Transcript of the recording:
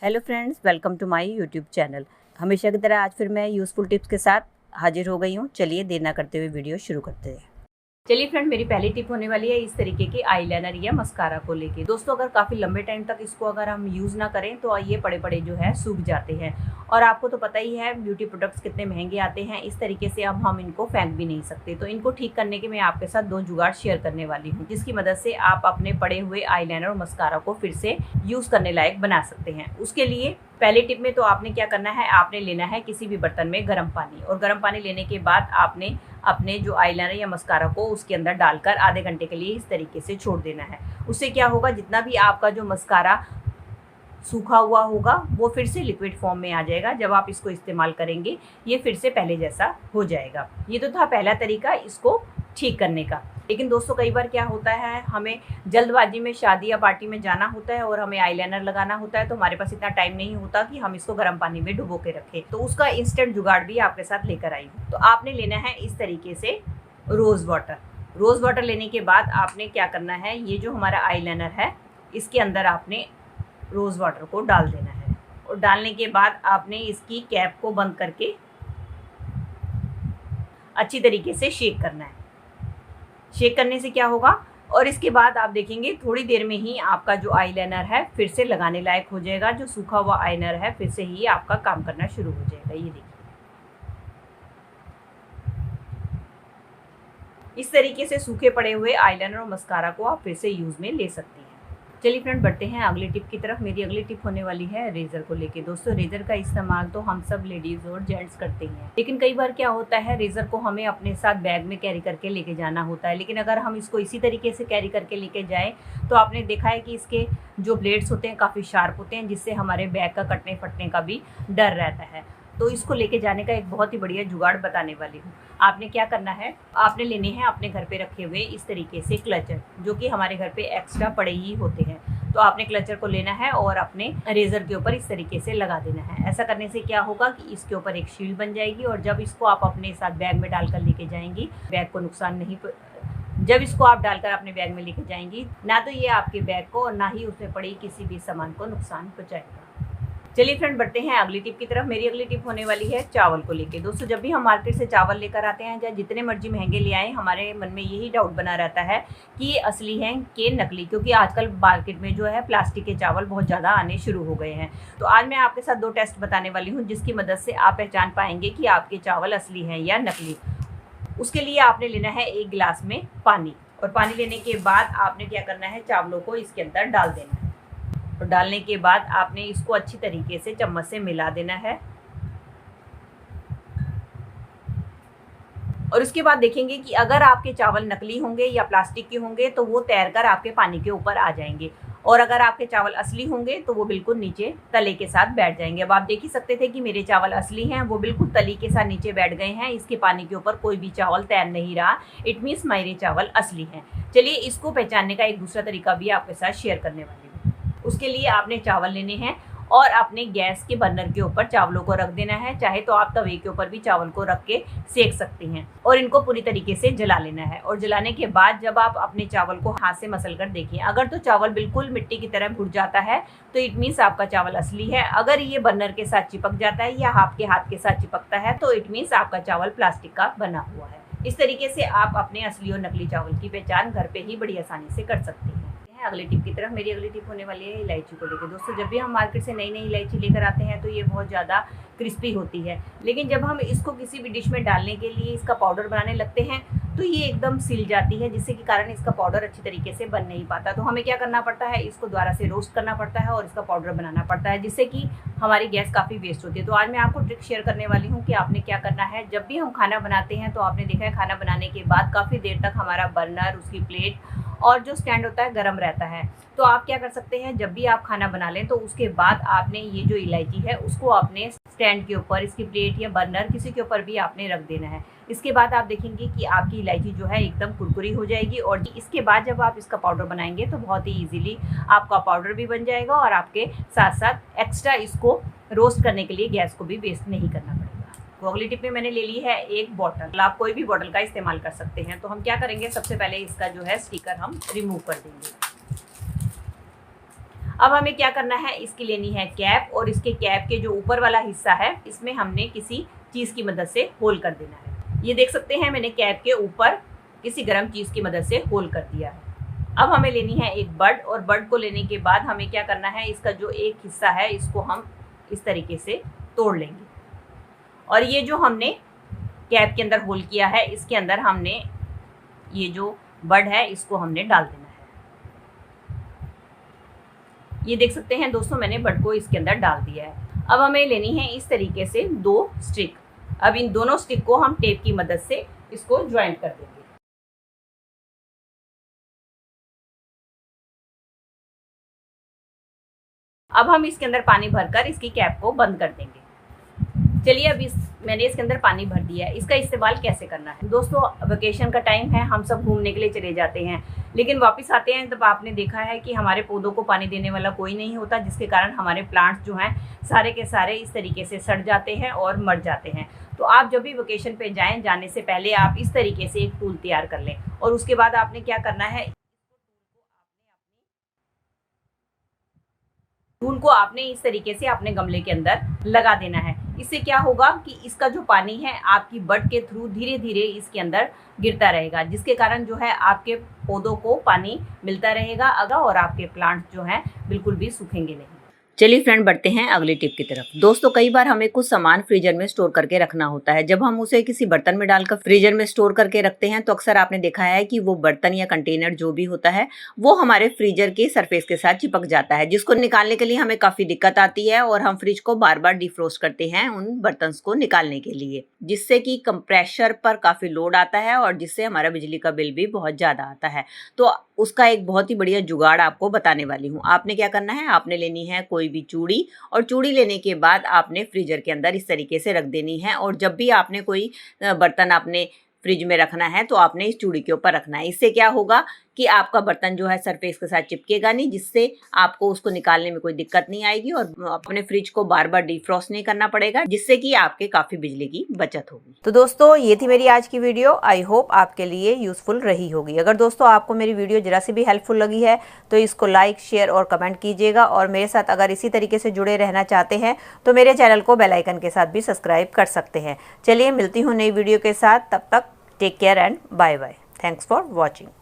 Hello friends, welcome to my YouTube channel. हमेशा की तरह आज फिर मैं यूज़फुल टिप्स के साथ हाजिर हो गई हूँ। चलिए देर ना करते हुए वीडियो शुरू करते हैं। चलिए फ्रेंड, मेरी पहली टिप होने वाली है इस तरीके के आईलाइनर या मस्कारा को लेके। दोस्तों, अगर काफ़ी लंबे टाइम तक इसको अगर हम यूज़ ना करें तो ये पड़े पड़े जो है सूख जाते हैं। और आपको तो पता ही है ब्यूटी प्रोडक्ट्स कितने महंगे आते हैं। इस तरीके से अब हम इनको फेंक भी नहीं सकते। तो इनको ठीक करने के मैं आपके साथ 2 जुगाड़ शेयर करने वाली हूँ, जिसकी मदद से आप अपने पड़े हुए आईलाइनर और मस्कारा को फिर से यूज़ करने लायक बना सकते हैं। उसके लिए पहले टिप में तो आपने क्या करना है, आपने लेना है किसी भी बर्तन में गर्म पानी। और गर्म पानी लेने के बाद आपने अपने जो आईलाइनर या मस्कारा को उसके अंदर डालकर आधे घंटे के लिए इस तरीके से छोड़ देना है। उससे क्या होगा, जितना भी आपका जो मस्कारा सूखा हुआ होगा वो फिर से लिक्विड फॉर्म में आ जाएगा। जब आप इसको इस्तेमाल करेंगे ये फिर से पहले जैसा हो जाएगा। ये तो था पहला तरीका इसको ठीक करने का। लेकिन दोस्तों, कई बार क्या होता है, हमें जल्दबाजी में शादी या पार्टी में जाना होता है और हमें आईलाइनर लगाना होता है, तो हमारे पास इतना टाइम नहीं होता कि हम इसको गर्म पानी में डुबो के रखें। तो उसका इंस्टेंट जुगाड़ भी आपके साथ लेकर आई हूँ। तो आपने लेना है इस तरीके से रोज़ वाटर। रोज़ वाटर लेने के बाद आपने क्या करना है, ये जो हमारा आईलाइनर है इसके अंदर आपने रोज़ वाटर को डाल देना है। और डालने के बाद आपने इसकी कैप को बंद करके अच्छी तरीके से शेक करना है। शेक करने से क्या होगा, और इसके बाद आप देखेंगे थोड़ी देर में ही आपका जो आईलाइनर है फिर से लगाने लायक हो जाएगा। जो सूखा हुआ आईलाइनर है फिर से ही आपका काम करना शुरू हो जाएगा। ये देखिए, इस तरीके से सूखे पड़े हुए आईलाइनर और मस्कारा को आप फिर से यूज़ में ले सकते हैं। चलिए फ्रेंड, बढ़ते हैं अगली टिप की तरफ। मेरी अगली टिप होने वाली है रेज़र को लेके। दोस्तों, रेज़र का इस्तेमाल तो हम सब लेडीज़ और जेंट्स करते हैं, लेकिन कई बार क्या होता है, रेज़र को हमें अपने साथ बैग में कैरी करके लेके जाना होता है। लेकिन अगर हम इसको इसी तरीके से कैरी करके लेके जाएँ तो आपने देखा है कि इसके जो ब्लेड्स होते हैं काफ़ी शार्प होते हैं, जिससे हमारे बैग का कटने फटने का भी डर रहता है। तो इसको लेके जाने का एक बहुत ही बढ़िया जुगाड़ बताने वाली हूँ। आपने क्या करना है, आपने लेने हैं अपने घर पे रखे हुए इस तरीके से क्लचर, जो कि हमारे घर पे एक्स्ट्रा पड़े ही होते हैं। तो आपने क्लचर को लेना है और अपने रेज़र के ऊपर इस तरीके से लगा देना है। ऐसा करने से क्या होगा कि इसके ऊपर एक शील्ड बन जाएगी, और जब इसको आप अपने साथ बैग में डालकर लेके जाएंगी, बैग को नुकसान नहीं जब इसको आप डालकर अपने बैग में लेके जाएंगी, ना तो ये आपके बैग को और ना ही उसमें पड़ी किसी भी सामान को नुकसान पहुंचाएगा। चलिए फ्रेंड, बढ़ते हैं अगली टिप की तरफ। मेरी अगली टिप होने वाली है चावल को लेके। दोस्तों, जब भी हम मार्केट से चावल लेकर आते हैं, चाहे जितने मर्जी महंगे ले आएँ, हमारे मन में यही डाउट बना रहता है कि ये असली हैं कि नकली, क्योंकि आजकल मार्केट में जो है प्लास्टिक के चावल बहुत ज़्यादा आने शुरू हो गए हैं। तो आज मैं आपके साथ 2 टेस्ट बताने वाली हूँ, जिसकी मदद से आप पहचान पाएंगे कि आपके चावल असली हैं या नकली। उसके लिए आपने लेना है 1 गिलास में पानी, और पानी लेने के बाद आपने क्या करना है, चावलों को इसके अंदर डाल देना है। और डालने के बाद आपने इसको अच्छी तरीके से चम्मच से मिला देना है। और उसके बाद देखेंगे कि अगर आपके चावल नकली होंगे या प्लास्टिक के होंगे तो वो तैरकर आपके पानी के ऊपर आ जाएंगे, और अगर आपके चावल असली होंगे तो वो बिल्कुल नीचे तले के साथ बैठ जाएंगे। अब आप देख ही सकते थे कि मेरे चावल असली हैं, वो बिल्कुल तली के साथ नीचे बैठ गए हैं। इसके पानी के ऊपर कोई भी चावल तैर नहीं रहा। इट मीन्स मेरे चावल असली हैं। चलिए, इसको पहचानने का एक दूसरा तरीका भी आपके साथ शेयर करने वाली हूँ। उसके लिए आपने चावल लेने हैं और अपने गैस के बर्नर के ऊपर चावलों को रख देना है। चाहे तो आप तवे के ऊपर भी चावल को रख के सेक सकती हैं, और इनको पूरी तरीके से जला लेना है। और जलाने के बाद जब आप अपने चावल को हाथ से मसल कर देखिए, अगर तो चावल बिल्कुल मिट्टी की तरह घुट जाता है तो इट मीन्स आपका चावल असली है। अगर ये बर्नर के साथ चिपक जाता है या आपके हाथ के साथ चिपकता है तो इट मीन्स आपका चावल प्लास्टिक का बना हुआ है। इस तरीके से आप अपने असली और नकली चावल की पहचान घर पे ही बड़ी आसानी से कर सकते हैं। अगली टिप की तरफ। मेरी अगली टिप होने वाली है इलायची को लेकर। दोस्तों, जब भी हम मार्केट से नई नई इलायची लेकर आते हैं तो ये बहुत ज़्यादा क्रिस्पी होती है, लेकिन जब हम इसको किसी भी डिश में डालने के लिए इसका पाउडर बनाने लगते हैं तो ये एकदम सिल जाती है, जिससे कि कारण इसका पाउडर अच्छी तरीके से बन नहीं पाता। तो हमें क्या करना पड़ता है, इसको दोबारा से रोस्ट करना पड़ता है और इसका पाउडर बनाना पड़ता है, जिससे कि हमारी गैस काफ़ी वेस्ट होती है। तो आज मैं आपको ट्रिक शेयर करने वाली हूँ कि आपने क्या करना है। जब भी हम खाना बनाते हैं तो आपने देखा है खाना बनाने के बाद काफ़ी देर तक हमारा बर्नर, उसकी प्लेट और जो स्टैंड होता है गर्म रहता है। तो आप क्या कर सकते हैं, जब भी आप खाना बना लें तो उसके बाद आपने ये जो इलायची है उसको अपने स्टैंड के ऊपर, इसकी प्लेट या बर्नर किसी के ऊपर भी आपने रख देना है। इसके बाद आप देखेंगे कि आपकी इलायची जो है एकदम कुरकुरी हो जाएगी, और इसके बाद जब आप इसका पाउडर बनाएंगे तो बहुत ही ईजिली आपका पाउडर भी बन जाएगा, और आपके साथ साथ एक्स्ट्रा इसको रोस्ट करने के लिए गैस को भी वेस्ट नहीं करना पड़ेगा। तो अगली टिप में मैंने ले ली है एक बॉटल। आप कोई भी बॉटल का इस्तेमाल कर सकते हैं। तो हम क्या करेंगे, सबसे पहले इसका जो है स्टिकर हम रिमूव कर देंगे। अब हमें क्या करना है, इसकी लेनी है कैप, और इसके कैप के जो ऊपर वाला हिस्सा है इसमें हमने किसी चीज़ की मदद से होल कर देना है। ये देख सकते हैं मैंने कैप के ऊपर किसी गर्म चीज़ की मदद से होल कर दिया है। अब हमें लेनी है एक बड, और बड को लेने के बाद हमें क्या करना है, इसका जो एक हिस्सा है इसको हम इस तरीके से तोड़ लेंगे, और ये जो हमने कैप के अंदर होल किया है इसके अंदर हमने ये जो बड है इसको हमने डाल देना है। ये देख सकते हैं दोस्तों मैंने बड को इसके अंदर डाल दिया है। अब हमें लेनी है इस तरीके से 2 स्टिक। अब इन दोनों स्टिक को हम टेप की मदद से इसको ज्वाइंट कर देंगे। अब हम इसके अंदर पानी भरकर इसकी कैप को बंद कर देंगे। चलिए अब मैंने इसके अंदर पानी भर दिया है। इसका इस्तेमाल कैसे करना है दोस्तों, वेकेशन का टाइम है, हम सब घूमने के लिए चले जाते हैं, लेकिन वापस आते हैं तब आपने देखा है कि हमारे पौधों को पानी देने वाला कोई नहीं होता, जिसके कारण हमारे प्लांट्स जो हैं सारे के सारे इस तरीके से सड़ जाते हैं और मर जाते हैं। तो आप जब भी वेकेशन पे जाएं, जाने से पहले आप इस तरीके से एक टूल तैयार कर लें, और उसके बाद आपने क्या करना है, टूल को आपने इस तरीके से अपने गमले के अंदर लगा देना है। इससे क्या होगा कि इसका जो पानी है आपकी बड के थ्रू धीरे धीरे इसके अंदर गिरता रहेगा, जिसके कारण जो है आपके पौधों को पानी मिलता रहेगा और आपके प्लांट्स जो हैं बिल्कुल भी सूखेंगे नहीं। चलिए फ्रेंड, बढ़ते हैं अगली टिप की तरफ। दोस्तों, कई बार हमें कुछ सामान फ्रीजर में स्टोर करके रखना होता है। जब हम उसे किसी बर्तन में डालकर फ्रीजर में स्टोर करके रखते हैं तो अक्सर आपने देखा है कि वो बर्तन या कंटेनर जो भी होता है वो हमारे फ्रीजर के सरफेस के साथ चिपक जाता है, जिसको निकालने के लिए हमें काफी दिक्कत आती है, और हम फ्रिज को बार बार डिफ्रोस्ट करते हैं उन बर्तन को निकालने के लिए, जिससे कि कंप्रेशर पर काफी लोड आता है और जिससे हमारा बिजली का बिल भी बहुत ज्यादा आता है। तो उसका एक बहुत ही बढ़िया जुगाड़ आपको बताने वाली हूँ। आपने क्या करना है, आपने लेनी है कोई भी चूड़ी, और चूड़ी लेने के बाद आपने फ्रीजर के अंदर इस तरीके से रख देनी है, और जब भी आपने कोई बर्तन आपने फ्रिज में रखना है तो आपने इस चूड़ी के ऊपर रखना है। इससे क्या होगा कि आपका बर्तन जो है सरफेस के साथ चिपकेगा नहीं, जिससे आपको उसको निकालने में कोई दिक्कत नहीं आएगी, और अपने फ्रिज को बार बार डिफ्रॉस्ट नहीं करना पड़ेगा, जिससे कि आपके काफी बिजली की बचत होगी। तो दोस्तों, ये थी मेरी आज की वीडियो। आई होप आपके लिए यूजफुल रही होगी। अगर दोस्तों आपको मेरी वीडियो जरा सी भी हेल्पफुल लगी है तो इसको लाइक, शेयर और कमेंट कीजिएगा, और मेरे साथ अगर इसी तरीके से जुड़े रहना चाहते हैं तो मेरे चैनल को बेल आइकन के साथ भी सब्सक्राइब कर सकते हैं। चलिए मिलती हूँ नई वीडियो के साथ, तब तक take care and bye bye. Thanks for watching.